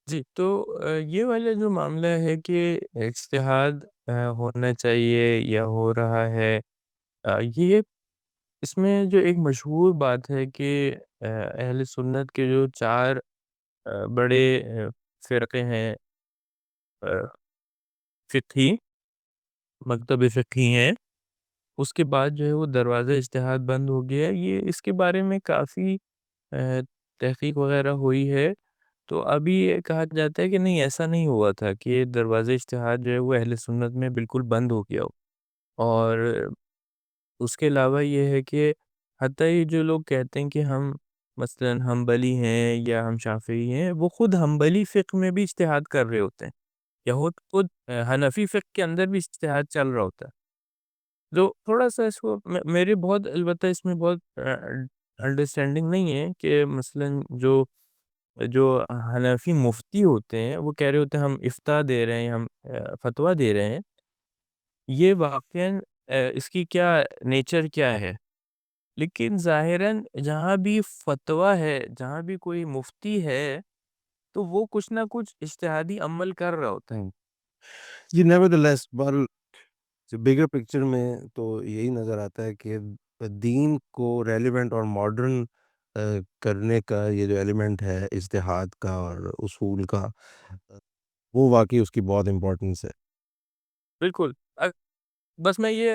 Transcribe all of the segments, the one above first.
جی، تو یہ والا جو معاملہ ہے کہ اجتہاد ہونا چاہیے یا ہو رہا ہے، یہ اس میں جو ایک مشہور بات ہے کہ اہل سنت کے جو 4 بڑے فرقے ہیں، آ، فقہی، مکتب فقہی ہیں، اس کے بعد جو ہے وہ دروازہ اجتہاد بند ہو گیا ہے۔ یہ اس کے بارے میں کافی آ، تحقیق وغیرہ ہوئی ہے، تو ابھی یہ کہا جاتا ہے کہ نہیں، ایسا نہیں ہوا تھا کہ یہ دروازہ اجتہاد جو ہے وہ اہل سنت میں بالکل بند ہو گیا ہو۔ اور اس کے علاوہ یہ ہے کہ حتیٰ یہ جو لوگ کہتے ہیں کہ ہم مثلاً حنبلی ہیں یا ہم شافعی ہیں، وہ خود حنبلی فقہ میں بھی اجتہاد کر رہے ہوتے ہیں، یا خود خود حنفی فقہ کے اندر بھی اجتہاد چل رہا ہوتا ہے۔ جو تھوڑا-سا اس کو میرے بہت، البتہ اس میں بہت انڈرسٹینڈنگ نہیں ہے کہ مثلاً جو جو حنفی مفتی ہوتے ہیں، وہ کہہ رہے ہوتے ہیں ہم افتاء دے رہے ہیں، ہم فتویٰ دے رہے ہیں، یہ واقعاً اس کی کیا نیچر کیا ہے؟ لیکن ظاہراً جہاں بھی فتویٰ ہے، جہاں بھی کوئی مفتی ہے، تو وہ کچھ نہ کچھ اجتہادی عمل کر رہا ہوتا ہے۔ جی نیورتھلیس بہرحال بگر پکچر میں تو یہی نظر آتا ہے کہ دین کو ریلیونٹ اور ماڈرن کرنے کا یہ جو ایلیمنٹ ہے اجتہاد کا اور اصول کا، وہ واقعی اس کی بہت امپورٹنس ہے۔ بالکل۔ بس میں یہ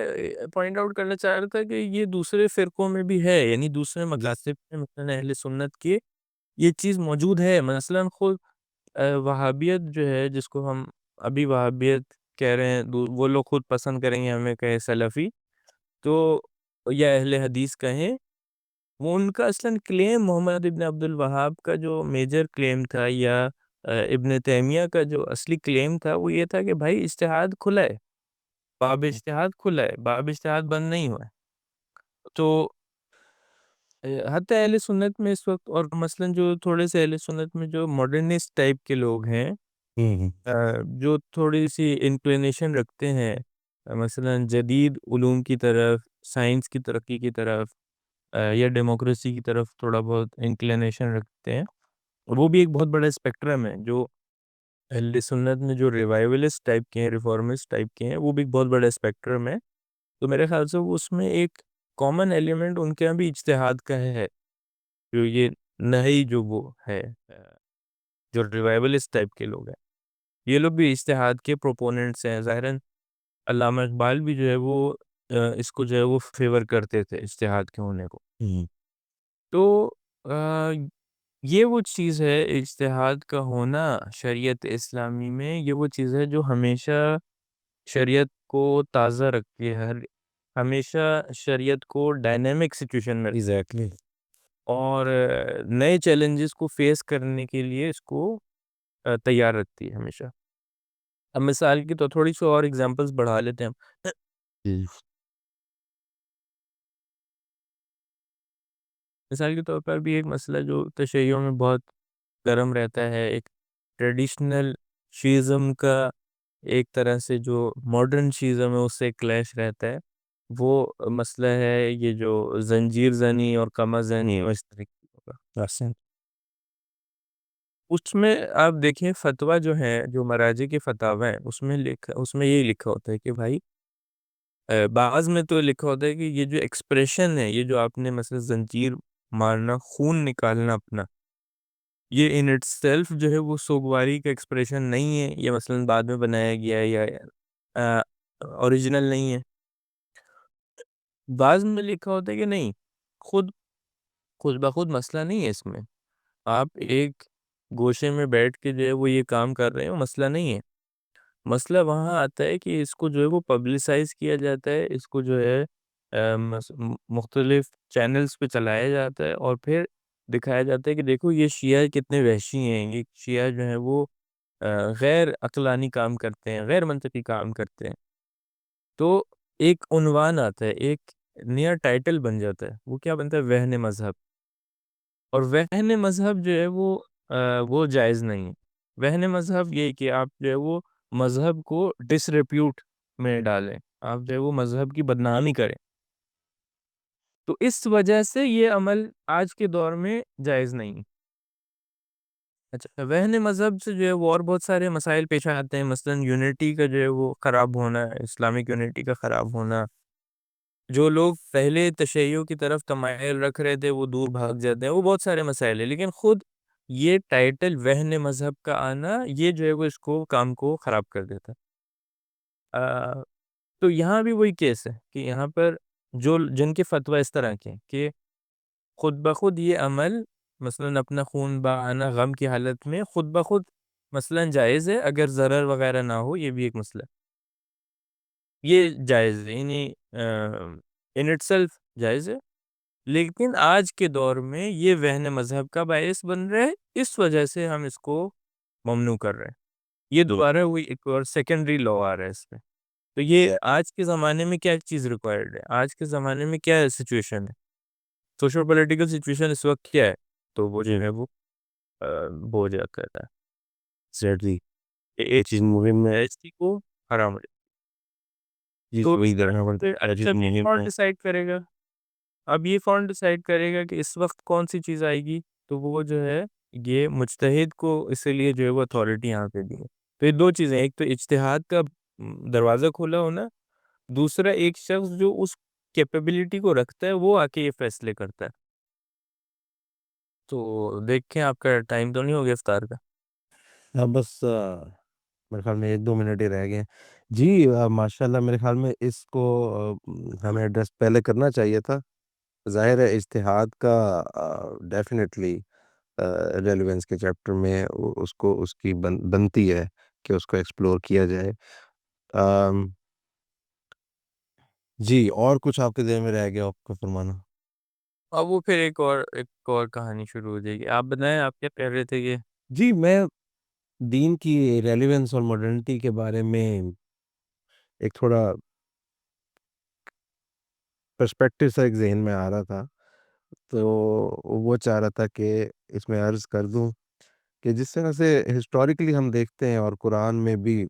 پوائنٹ آؤٹ کرنا چاہ رہا تھا کہ یہ دوسرے فرقوں میں بھی ہے، یعنی دوسرے مذاہب میں مثلاً اہل سنت کی یہ چیز موجود ہے۔ مثلاً خود وہابیت جو ہے، جس کو ہم ابھی وہابیت کہہ رہے ہیں، وہ لوگ خود پسند کریں گے ہمیں کہیں سلفی، تو یا اہل حدیث کہیں، وہ ان کا اصلاً کلیم محمد ابن عبد الوہاب کا جو میجر کلیم تھا، یا ابن تیمیہ کا جو اصلی کلیم تھا، وہ یہ تھا کہ بھائی اجتہاد کھلا ہے، باب اجتہاد کھلا ہے، باب اجتہاد بند نہیں ہوا ہے۔ تو حتی اہل سنت میں اس وقت، اور مثلاً جو تھوڑے سے اہل سنت میں جو ماڈرنسٹ ٹائپ کے لوگ ہیں، ہوں جو تھوڑی سی انکلینیشن رکھتے ہیں مثلاً جدید علوم کی طرف، سائنس کی ترقی کی طرف، یا ڈیموکریسی کی طرف تھوڑا بہت انکلینیشن رکھتے ہیں، وہ بھی ایک بہت بڑا اسپیکٹرم ہے۔ جو اہل سنت میں جو ریوائولسٹ ٹائپ کے ہیں، ریفارمسٹ ٹائپ کے ہیں، وہ بھی ایک بہت بڑا اسپیکٹرم ہے۔ تو میرے خیال سے وہ اس میں ایک کامن ایلیمنٹ ان کے یہاں بھی اجتہاد کا ہے، جو یہ نئی جو وہ ہے، جو ریوائولسٹ ٹائپ کے لوگ ہیں، یہ لوگ بھی اجتہاد کے پروپوننٹس ہیں۔ ظاہراً علامہ اقبال بھی جو ہے وہ اس کو جو ہے وہ فیور کرتے تھے، اجتہاد کے ہونے کو۔ ہوں تو آ، یہ وہ چیز ہے، اجتہاد کا ہونا شریعت اسلامی میں، یہ وہ چیز ہے جو ہمیشہ شریعت کو تازہ رکھتی ہے، ہمیشہ شریعت کو ڈائنامک سچویشن میں رکھتی ہے، ایگزیکٹلی۔ اور نئے چیلنجز کو فیس کرنے کے لیے اس کو تیار رکھتی ہے ہمیشہ۔ اب مثال کی تو تھوڑی سی اور ایگزامپلس بڑھا لیتے ہیں ہم۔ جی مثال کے طور پر بھی ایک مسئلہ جو تشیعوں میں بہت گرم رہتا ہے، ایک ٹریڈیشنل شیزم کا ایک طرح سے جو ماڈرن شیزم ہے اس سے کلیش رہتا ہے، وہ مسئلہ ہے یہ جو زنجیر زنی اور قمع زنی اور اس طرح کی ہوگا۔ احسن۔ اس میں آپ دیکھیں فتویٰ جو ہے، جو مراجع کے فتاوی ہیں، اس میں یہ لکھا ہوتا ہے کہ بھائی بعض میں تو لکھا ہوتا ہے کہ یہ جو ایکسپریشن ہے، یہ جو آپ نے مثلا زنجیر مارنا، خون نکالنا اپنا، یہ ان اٹ سیلف جو ہے وہ سوگواری کا ایکسپریشن نہیں ہے، یہ مثلا بعد میں بنایا گیا ہے یا اوریجنل نہیں ہے۔ بعض میں لکھا ہوتا ہے کہ نہیں، خود خود بخود مسئلہ نہیں ہے اس میں، آپ ایک گوشے میں بیٹھ کے جو ہے وہ یہ کام کر رہے ہیں، وہ مسئلہ نہیں ہے۔ مسئلہ وہاں آتا ہے کہ اس کو جو ہے وہ پبلسائز کیا جاتا ہے، اس کو جو ہے مختلف چینلز پہ چلایا جاتا ہے، اور پھر دکھایا جاتا ہے کہ دیکھو یہ شیعہ کتنے وحشی ہیں، یہ شیعہ جو ہیں وہ غیر عقلانی کام کرتے ہیں، غیر منطقی کام کرتے ہیں۔ تو ایک عنوان آتا ہے، ایک نیا ٹائٹل بن جاتا ہے، وہ کیا بنتا ہے؟ وہن مذہب۔ اور وہن مذہب جو ہے وہ جائز نہیں ہے۔ وہن مذہب یہ کہ آپ جو ہے وہ مذہب کو ڈس ریپیوٹ میں ڈالیں، آپ جو ہے وہ مذہب کی بدنامی کریں، تو اس وجہ سے یہ عمل آج کے دور میں جائز نہیں۔ اچھا، وہن مذہب سے جو ہے وہ اور بہت سارے مسائل پیش آتے ہیں، مثلاً یونٹی کا جو ہے وہ خراب ہونا، اسلامک یونٹی کا خراب ہونا، جو لوگ پہلے تشیعوں کی طرف تمائل رکھ رہے تھے وہ دور بھاگ جاتے ہیں، وہ بہت سارے مسائل ہیں، لیکن خود یہ ٹائٹل وہن مذہب کا آنا یہ جو ہے وہ اس کو کام کو خراب کر دیتا ہے۔ تو یہاں بھی وہی کیس ہے کہ یہاں پر جو جن کے فتویٰ اس طرح کے ہیں کہ خود بخود یہ عمل مثلاً اپنا خون بہانا غم کی حالت میں خود بخود مثلاً جائز ہے، اگر ضرر وغیرہ نہ ہو، یہ بھی ایک مسئلہ ہے، یہ جائز ہے، یعنی ان اٹ سیلف جائز ہے، لیکن آج کے دور میں یہ وہن مذہب کا باعث بن رہا ہے، اس وجہ سے ہم اس کو ممنوع کر رہے ہیں، یہ دوبارہ وہی ایک اور سیکنڈری لا آ رہا ہے اس میں۔ تو یہ آج کے زمانے میں کیا چیز ریکوائرڈ ہے، آج کے زمانے میں کیا سچویشن ہے، سوشل پولیٹیکل سچویشن اس وقت کیا ہے، تو وہ جو ہے وہ ہو جا کرتا ایگزیکٹلی ہے، یہ چیز مہم ہے، اس چیز کو حرام ہو جائے۔ جی تو وہی کرنا پڑتا پھر ہے، یہ چیز اچھا یہ مہم کون ہے۔ ڈیسائیڈ کرے گا، اب یہ کون ڈیسائیڈ کرے گا کہ اس وقت کون سی چیز آئے گی، تو وہ جو ہے یہ مجتہد کو اسی لیے جو ہے وہ اتھارٹی یہاں پہ دی ہے۔ تو یہ دو چیزیں، ایک تو اجتہاد کا دروازہ کھولا ہونا، دوسرا ایک شخص جو اس کیپیبلٹی کو رکھتا ہے وہ آ کے یہ فیصلے کرتا ہے۔ تو دیکھیں آپ کا ٹائم تو نہیں ہو گیا افطار کا؟ ہاں بس میرے خیال میں 1-2 منٹ ہی رہ گئے ہیں۔ جی ماشاء اللہ، میرے خیال میں اس کو ہمیں ایڈریس پہلے کرنا چاہیے تھا۔ ظاہر ہے اجتہاد کا ڈیفینیٹلی ریلیونس کے چیپٹر میں اس کو اس کی بنتی ہے کہ اس کو ایکسپلور کیا جائے۔ آم، جی اور کچھ آپ کے ذہن میں رہ گیا آپ کو فرمانا؟ اب وہ پھر ایک اور کہانی شروع ہو جائے گی، آپ بتائیں آپ کیا کہہ رہے تھے کہ جی میں دین کی ریلیونس اور ماڈرنٹی کے بارے میں ایک تھوڑا پرسپیکٹو سا ایک ذہن میں آ رہا تھا، تو وہ چاہ رہا تھا کہ اس میں عرض کر دوں کہ جس طرح سے ہسٹوریکلی ہم دیکھتے ہیں اور قرآن میں بھی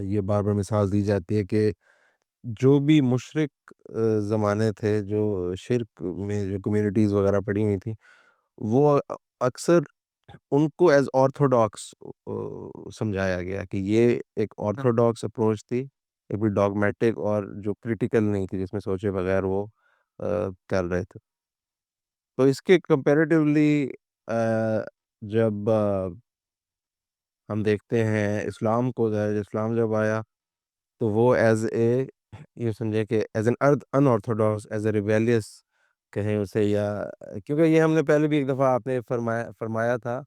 یہ بار بار مثال دی جاتی ہے کہ جو بھی مشرک زمانے تھے، جو شرک میں جو کمیونٹیز وغیرہ پڑی ہوئی تھیں، وہ اکثر ان کو ایز آرتھوڈاکس سمجھایا گیا کہ یہ ایک آرتھوڈاکس اپروچ تھی، ایک بھی ڈاگمیٹک اور جو کریٹیکل نہیں تھی، جس میں سوچے بغیر وہ کر رہے تھے۔ تو اس کے کمپیریٹیولی جب ہم دیکھتے ہیں اسلام کو، اسلام جب آیا تو وہ ایز اے یہ سمجھے کہ as an earth in orthodox, as a rebellious کہیں اسے، یا کیونکہ یہ ہم نے پہلے بھی ایک دفعہ آپ نے فرمایا تھا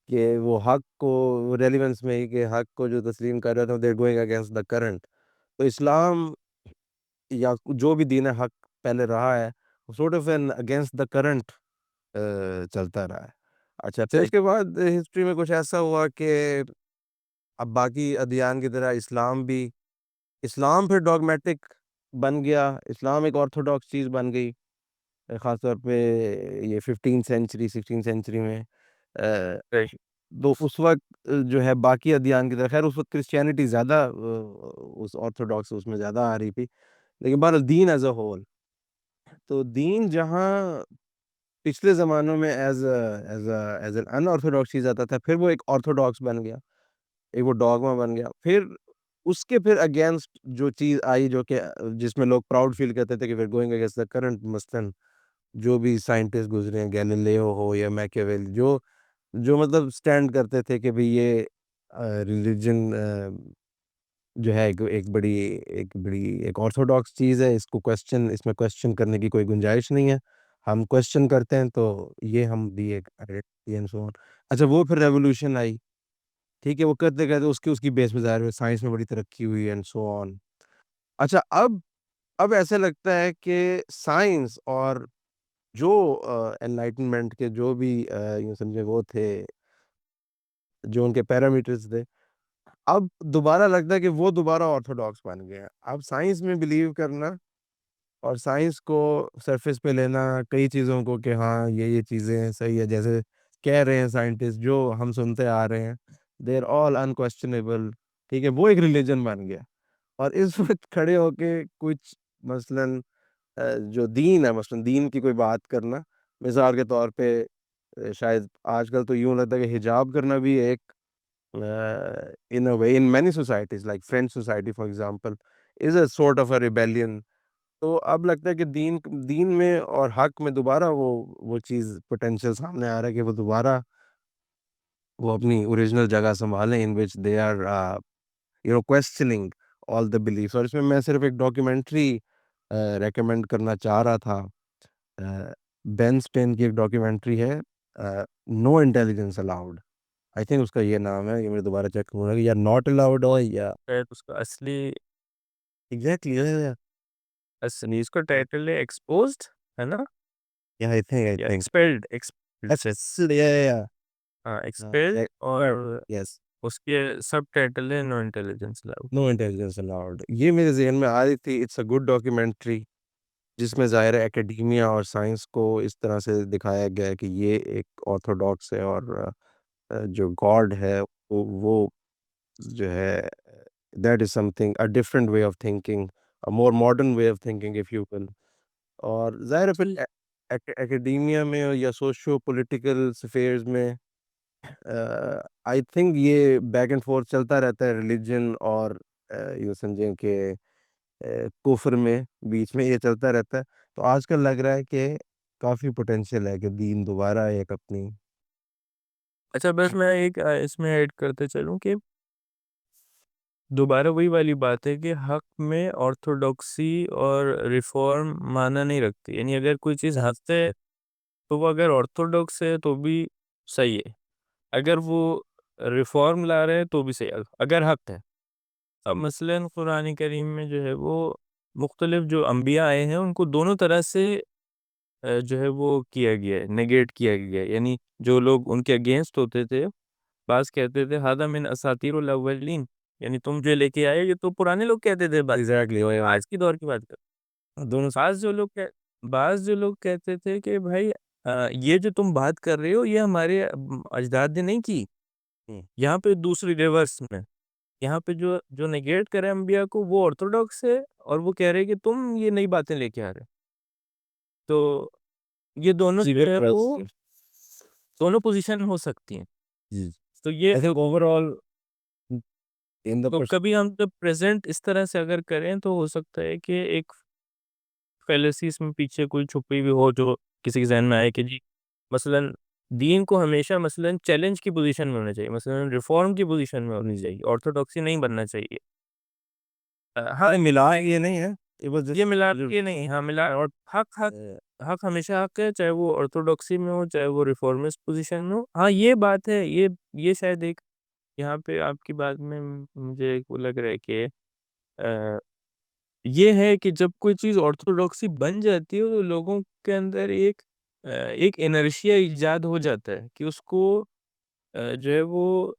کہ وہ حق کو ریلیونس میں ہی کہ حق کو جو تسلیم کر رہا تھا دیر گوئنگ اگینسٹ دا کرنٹ۔ تو اسلام یا جو بھی دین حق پہلے رہا ہے وہ sort of an against the current چلتا رہا ہے۔ اچھا پھر اس کے بعد ہسٹری میں کچھ ایسا ہوا کہ اب باقی ادیان کی طرح اسلام پھر ڈاگمیٹک بن گیا، اسلام ایک آرتھوڈاکس چیز بن گئی، خاص طور پہ یہ 15 سینچری 16 سینچری میں۔ تو اس وقت جو ہے باقی ادیان کی طرح، خیر اس وقت کرسچینٹی زیادہ اس آرتھوڈاکس اس میں زیادہ آ رہی تھی، لیکن بہرحال دین ایز اے ہول، تو دین جہاں پچھلے زمانوں میں ایز این ان آرتھوڈاکس چیز آتا تھا، پھر وہ ایک آرتھوڈاکس بن گیا، ایک وہ ڈاگما بن گیا، پھر اس کے پھر اگینسٹ جو چیز آئی جو کہ جس میں لوگ پراؤڈ فیل کرتے تھے کہ پھر گوئنگ اگینسٹ دا کرنٹ، مثلاً جو بھی سائنٹسٹ گزرے ہیں، گیلیلیو ہو یا میکیاویل، جو مطلب اسٹینڈ کرتے تھے کہ بھئی یہ ریلیجن جو ہے ایک آرتھوڈاکس چیز ہے، اس میں کوشچن کرنے کی کوئی گنجائش نہیں ہے، ہم کوشچن کرتے ہیں تو یہ ہم بھی ایک اینڈ سو آن۔ اچھا وہ پھر ریولوشن آئی، ٹھیک ہے، وہ کرتے کرتے اس کی بیس پہ ظاہر ہے سائنس میں بڑی ترقی ہوئی اینڈ سو آن۔ اچھا اب ایسے لگتا ہے کہ سائنس اور جو انلائٹنمنٹ کے جو بھی یوں سمجھے وہ تھے، جو ان کے پیرامیٹرز تھے، اب دوبارہ لگتا ہے کہ وہ دوبارہ آرتھوڈاکس بن گئے ہیں۔ اب سائنس میں بلیو کرنا اور سائنس کو سرفیس پہ لینا، کئی چیزوں کو کہ ہاں یہ چیزیں صحیح ہے، جیسے کہہ رہے ہیں سائنٹسٹ جو ہم سنتے آ رہے ہیں، دے آر آل انکوestionable، ٹھیک ہے، وہ ایک ریلیجن بن گیا۔ اور اس وقت کھڑے ہو کے کچھ مثلاً جو دین ہے، مثلاً دین کی کوئی بات کرنا، مثال کے طور پہ شاید آج کل تو یوں لگتا ہے کہ حجاب کرنا بھی ایک in a way in many societies like French society for example is a sort of a rebellion. تو اب لگتا ہے کہ دین میں اور حق میں دوبارہ وہ چیز پوٹینشیل سامنے آ رہا ہے کہ وہ دوبارہ وہ اپنی اوریجنل جگہ سنبھالیں in which they are questioning all the beliefs. اور اس میں صرف ایک ڈاکیومنٹری ریکمینڈ کرنا چاہ رہا تھا. بین اسٹین کی ایک ڈاکیومنٹری ہے نو انٹیلیجنس الاؤڈ. آئی تھنک اس کا یہ نام ہے, یہ میں دوبارہ چیک کروں گا کہ یا ناٹ الاؤڈ ہو یا شاید اس کا اصلی ایگزیکٹلی اس کا ٹائٹل ہے ایکسپوزڈ, ہے نا, آئی تھنک یا ایکسپیلڈ ہاں ایکسپیلڈ, اور یس اس کے سب ٹائٹل ہے نو انٹیلیجنس الاؤڈ. نو انٹیلیجنس الاؤڈ. یہ میرے ذہن میں آ رہی تھی. اٹس اے گڈ ڈاکیومنٹری جس میں ظاہر ہے اکیڈیمیا اور سائنس کو اس طرح سے دکھایا گیا ہے کہ یہ ایک آرتھوڈاکس ہے اور جو گاڈ ہے وہ جو ہے that is some thing a different way of thinking, a more modern way of thinking if you will. اور ظاہر ہے پھر اکیڈیمیا میں یا سوشو پولیٹیکل افیئرز میں آئی تھنک یہ بیک اینڈ فورتھ چلتا رہتا ہے ریلیجن اور یوں سمجھیں کہ کفر میں بیچ میں یہ چلتا رہتا ہے. تو آج کل لگ رہا ہے کہ کافی پوٹینشیل ہے کہ دین دوبارہ ایک اپنی. اچھا بس میں ایک اس میں ایڈ کرتے چلوں کہ دوبارہ وہی والی بات ہے کہ حق میں آرتھوڈاکسی اور ریفارم معنی نہیں رکھتی. یعنی اگر کوئی چیز حق ہے تو وہ اگر آرتھوڈاکس ہے تو بھی صحیح ہے, اگر وہ ریفارم لا رہے ہیں تو بھی صحیح ہے اگر حق ہے. اب مثلاً قرآن کریم میں جو ہے وہ مختلف جو انبیاء آئے ہیں ان کو دونوں طرح سے جو ہے وہ کیا گیا ہے, نیگیٹ کیا گیا ہے. یعنی جو لوگ ان کے اگینسٹ ہوتے تھے, بعض کہتے تھے ھذا من اساطیر الاولین, یعنی تم جو لے کے آئے یہ تو پرانے لوگ کہتے تھے, ایگزیکٹلی آج کی دور کی بات کر. دونوں بعض جو لوگ کہتے تھے کہ بھائی یہ جو تم بات کر رہے ہو یہ ہمارے اجداد نے نہیں کی. یہاں پہ دوسری ریورس میں یہاں پہ جو نیگیٹ کرے انبیاء کو وہ آرتھوڈاکس ہے, اور وہ کہہ رہے کہ تم یہ نئی باتیں لے کے آ رہے. تو یہ دونوں جو ہے وہ دونوں پوزیشن ہو سکتی ہیں. تو یہ اوور آل تو کبھی ہم جب پریزنٹ اس طرح سے اگر کریں تو ہو سکتا ہے کہ ایک فیلسی اس میں پیچھے کوئی چھپی ہوئی ہو جو کسی کے ذہن میں آئے کہ جی مثلاً دین کو ہمیشہ مثلاً چیلنج کی پوزیشن میں ہونا چاہیے, مثلاً ریفارم کی پوزیشن میں ہونی چاہیے, آرتھوڈاکسی نہیں بننا چاہیے. ہاں ملا یہ نہیں ہے, یہ ملا یہ نہیں, ہاں ملا. اور حق ہمیشہ حق ہے, چاہے وہ آرتھوڈاکسی میں ہو چاہے وہ ریفارمسٹ پوزیشن میں ہو. ہاں یہ بات ہے, یہ شاید ایک یہاں پہ آپ کی بات میں مجھے وہ لگ رہا ہے کہ یہ ہے کہ جب کوئی چیز آرتھوڈاکسی بن جاتی ہے تو لوگوں کے اندر ایک انرشیا ایجاد ہو جاتا ہے کہ اس کو جو ہے وہ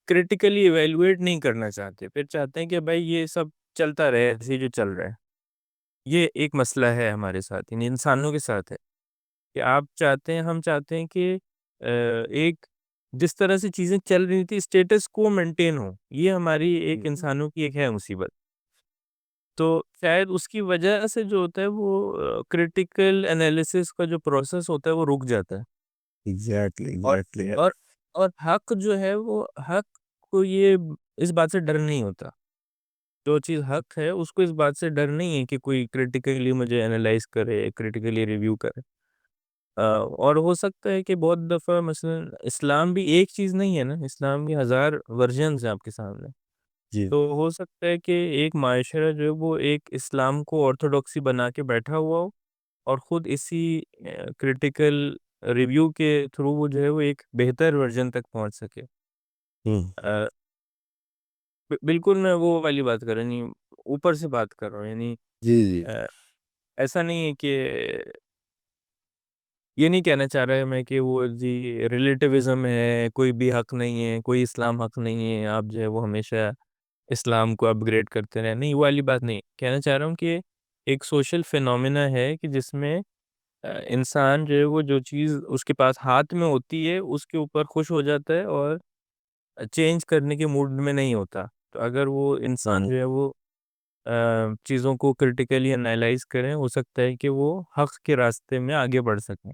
کریٹیکلی ایویلویٹ نہیں کرنا چاہتے, پھر چاہتے ہیں کہ بھائی یہ سب چلتا رہے ایسے جو چل رہا ہے. یہ ایک مسئلہ ہے ہمارے ساتھ, یعنی انسانوں کے ساتھ ہے کہ ہم چاہتے ہیں کہ ایک جس طرح سے چیزیں چل رہی تھی اسٹیٹس کو مینٹین ہو. یہ ہماری ایک انسانوں کی ایک ہے مصیبت. تو شاید اس کی وجہ سے جو ہوتا ہے وہ کریٹیکل انالیسس کا جو پروسیس ہوتا ہے وہ رک جاتا ہے. ایگزیکٹلی اور حق جو ہے وہ حق کو یہ اس بات سے ڈر نہیں ہوتا. جو چیز حق ہے اس کو اس بات سے ڈر نہیں ہے کہ کوئی کریٹیکلی مجھے انالائز کرے, کریٹیکلی ریویو کرے. اور ہو سکتا ہے کہ بہت دفعہ مثلا اسلام بھی ایک چیز نہیں ہے نا, اسلام کی 1000 ورژنز ہیں آپ کے سامنے. جی تو ہو سکتا ہے کہ ایک معاشرہ جو ہے وہ ایک اسلام کو آرتھوڈاکسی بنا کے بیٹھا ہوا ہو اور خود اسی کریٹیکل ریویو کے تھرو وہ جو ہے وہ ایک بہتر ورژن تک پہنچ سکے. بالکل میں وہ والی بات کر رہا ہوں, یعنی اوپر سے بات کر رہا ہوں. یعنی جی ایسا نہیں ہے کہ یہ نہیں کہنا چاہ رہا ہے میں کہ وہ جی ریلیٹیوزم ہے, کوئی بھی حق نہیں ہے, کوئی اسلام حق نہیں ہے, آپ جو ہے وہ ہمیشہ اسلام کو اپ گریڈ کرتے رہے. نہیں, وہ والی بات نہیں کہنا چاہ رہا ہوں کہ ایک سوشل فینومینا ہے کہ جس میں انسان جو ہے وہ جو چیز اس کے پاس ہاتھ میں ہوتی ہے اس کے اوپر خوش ہو جاتا ہے اور چینج کرنے کے موڈ میں نہیں ہوتا. تو اگر وہ انسان جو ہے وہ چیزوں کو کرٹیکلی انالائز کریں, ہو سکتا ہے کہ وہ حق کے راستے میں آگے بڑھ سکیں.